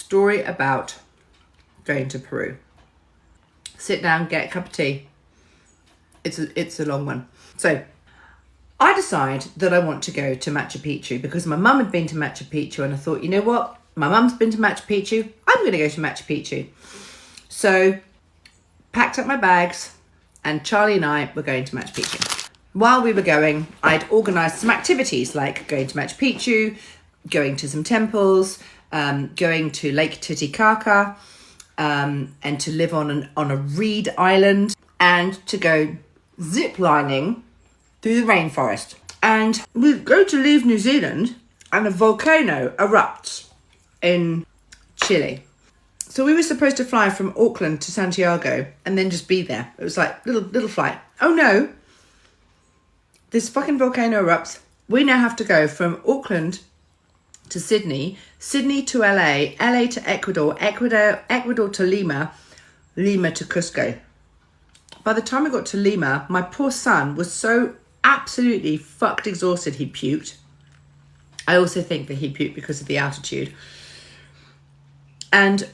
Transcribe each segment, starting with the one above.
story about going to Peru. Sit down, get a cup of tea. It's a long one. So I decide that I want to go to Machu Picchu because my mum had been to Machu Picchu, and I thought, you know what? My mum's been to Machu Picchu. I'm going to go to Machu Picchu. So packed up my bags, and Charlie and I were going to Machu Picchu. While we were going, I'd organised some activities like going to Machu Picchu, going to some temples, going to Lake Titicaca, and to live on a reed island, and to go ziplining through the rainforest. And we go to leave New Zealand, and a volcano erupts in Chile. So we were supposed to fly from Auckland to Santiago and then just be there. It was like little flight. Oh no, this fucking volcano erupts. We now have to go from Auckland to Sydney, Sydney to LA, LA to Ecuador, Ecuador to Lima, Lima to Cusco. By the time we got to Lima, my poor son was so absolutely fucked exhausted he puked. I also think that he puked because of the altitude. And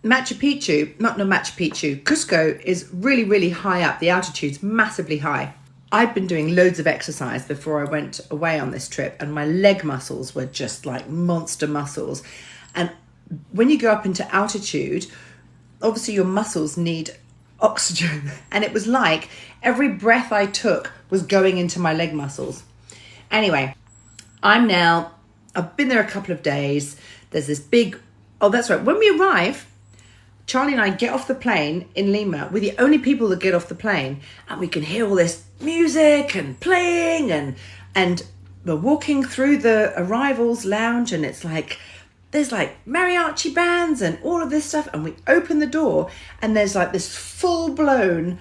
Machu Picchu, Cusco is really, really high up. The altitude's massively high. I'd been doing loads of exercise before I went away on this trip, and my leg muscles were just like monster muscles. And when you go up into altitude, obviously your muscles need oxygen. And it was like every breath I took was going into my leg muscles. Anyway, I've been there a couple of days. There's this big, oh, that's right. When we arrive, Charlie and I get off the plane in Lima. We're the only people that get off the plane, and we can hear all this music and playing, and we're walking through the arrivals lounge, and it's like, there's like mariachi bands and all of this stuff. And we open the door, and there's like this full-blown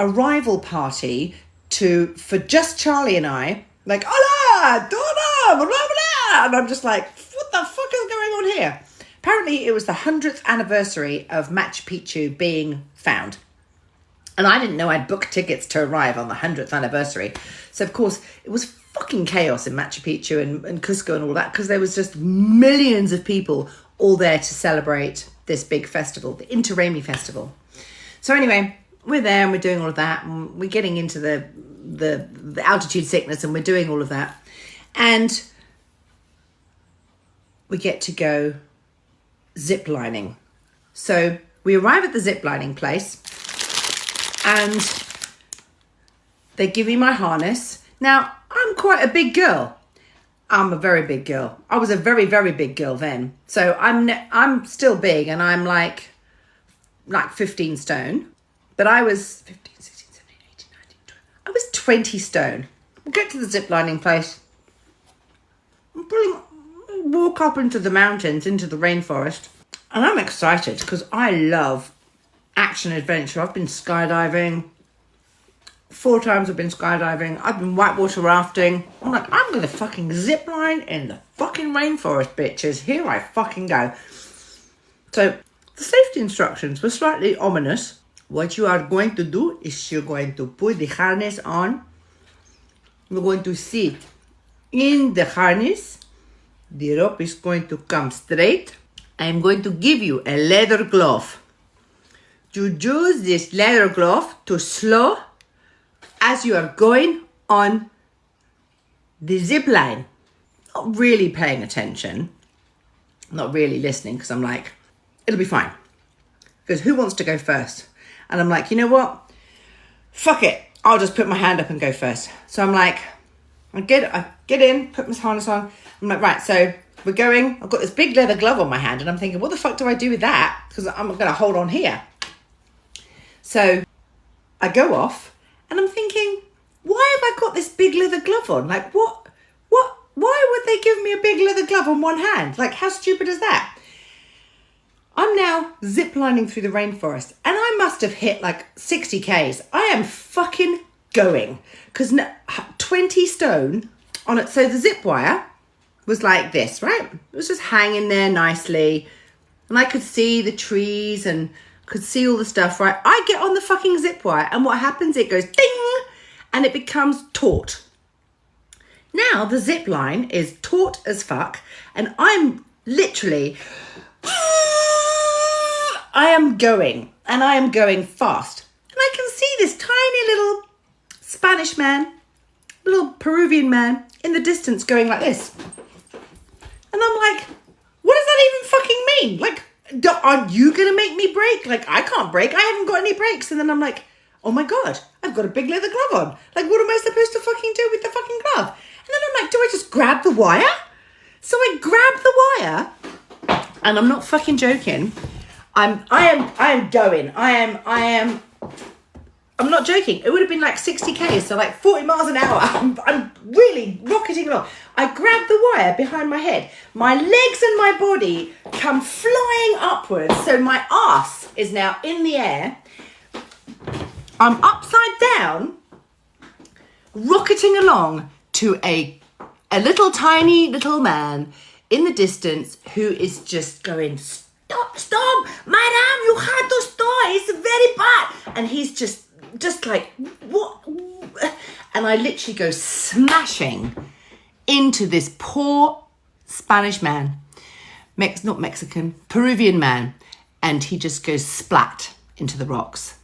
arrival party for just Charlie and I, like, hola, dona, blah, blah, blah. And I'm just like, what the fuck is going on here? Apparently it was the 100th anniversary of Machu Picchu being found. And I didn't know I'd booked tickets to arrive on the 100th anniversary. So, of course, it was fucking chaos in Machu Picchu and Cusco and all that, because there was just millions of people all there to celebrate this big festival, the Inti Raymi festival. So anyway, we're there and we're doing all of that, and we're getting into the altitude sickness, and we're doing all of that. And we get to go ziplining. So we arrive at the ziplining place, and they give me my harness. Now, I'm quite a big girl. I'm a very big girl. I was a very, very big girl then. So I'm still big, and I'm like 15 stone. But I was 15, 16, 17, 18, 19, 20. I was 20 stone. We get to the ziplining place. Walk up into the mountains, into the rainforest. And I'm excited because I love action adventure. I've been skydiving. 4 times I've been skydiving. I've been whitewater rafting. I'm like, I'm going to fucking zip line in the fucking rainforest, bitches. Here I fucking go. So the safety instructions were slightly ominous. What you are going to do is you're going to put the harness on. You're going to sit in the harness. The rope is going to come straight. I'm going to give you a leather glove. You use this leather glove to slow as you are going on the zip line. Not really paying attention. Not really listening, because I'm like, it'll be fine. Because who wants to go first? And I'm like, you know what? Fuck it. I'll just put my hand up and go first. So I'm like, I get in, put my harness on. I'm like, right, so we're going. I've got this big leather glove on my hand, and I'm thinking, what the fuck do I do with that? Because I'm going to hold on here. So I go off, and I'm thinking, why have I got this big leather glove on? Like, why would they give me a big leather glove on one hand? Like, how stupid is that? I'm now ziplining through the rainforest, and I must have hit like 60 Ks. I am fucking going, because 20 stone on it. So the zip wire was like this, right? It was just hanging there nicely, and I could see the trees and could see all the stuff, right? I get on the fucking zip wire, and what happens? It goes ding, and it becomes taut. Now the zip line is taut as fuck, and I'm literally, I am going, and I am going fast. And I can see this tiny little Spanish man, little Peruvian man in the distance going like this. And I'm like, what does that even fucking mean? Like, aren't you going to make me brake? Like, I can't brake. I haven't got any brakes. And then I'm like, oh my God, I've got a big leather glove on. Like, what am I supposed to fucking do with the fucking glove? And then I'm like, do I just grab the wire? So I grab the wire, and I'm not fucking joking. I am going. I'm not joking. It would have been like 60 k's, so like 40 miles an hour. I'm really rocketing along. I grab the wire behind my head. My legs and my body come flying upwards. So my ass is now in the air. I'm upside down, rocketing along to a little tiny little man in the distance who is just going, stop, madam, you have to stop. It's very bad. And he's just like, what? And I literally go smashing into this poor Spanish man, not Mexican, Peruvian man. And he just goes splat into the rocks.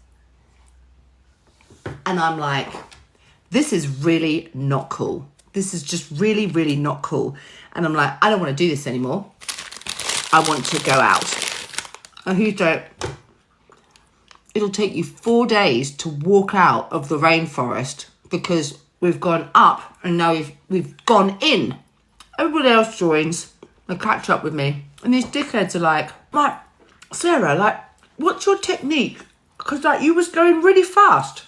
And I'm like, this is really not cool. This is just really, really not cool. And I'm like, I don't want to do this anymore. I want to go out. And he's like, it'll take you 4 days to walk out of the rainforest because we've gone up and now we've gone in. Everybody else joins and catch up with me. And these dickheads are like, Sarah, like, what's your technique? Because like you was going really fast.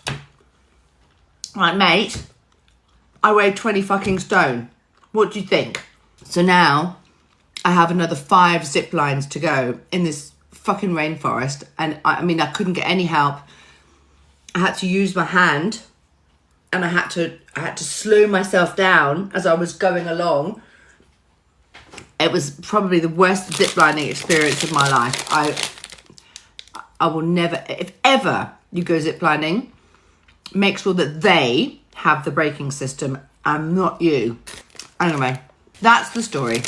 Like, mate, I weigh 20 fucking stone. What do you think? So now I have another 5 zip lines to go in this fucking rainforest. And I mean, I couldn't get any help. I had to use my hand and I had to slow myself down as I was going along. It was probably the worst ziplining experience of my life. I will never, if ever you go ziplining, make sure that they have the braking system and not you. Anyway, that's the story.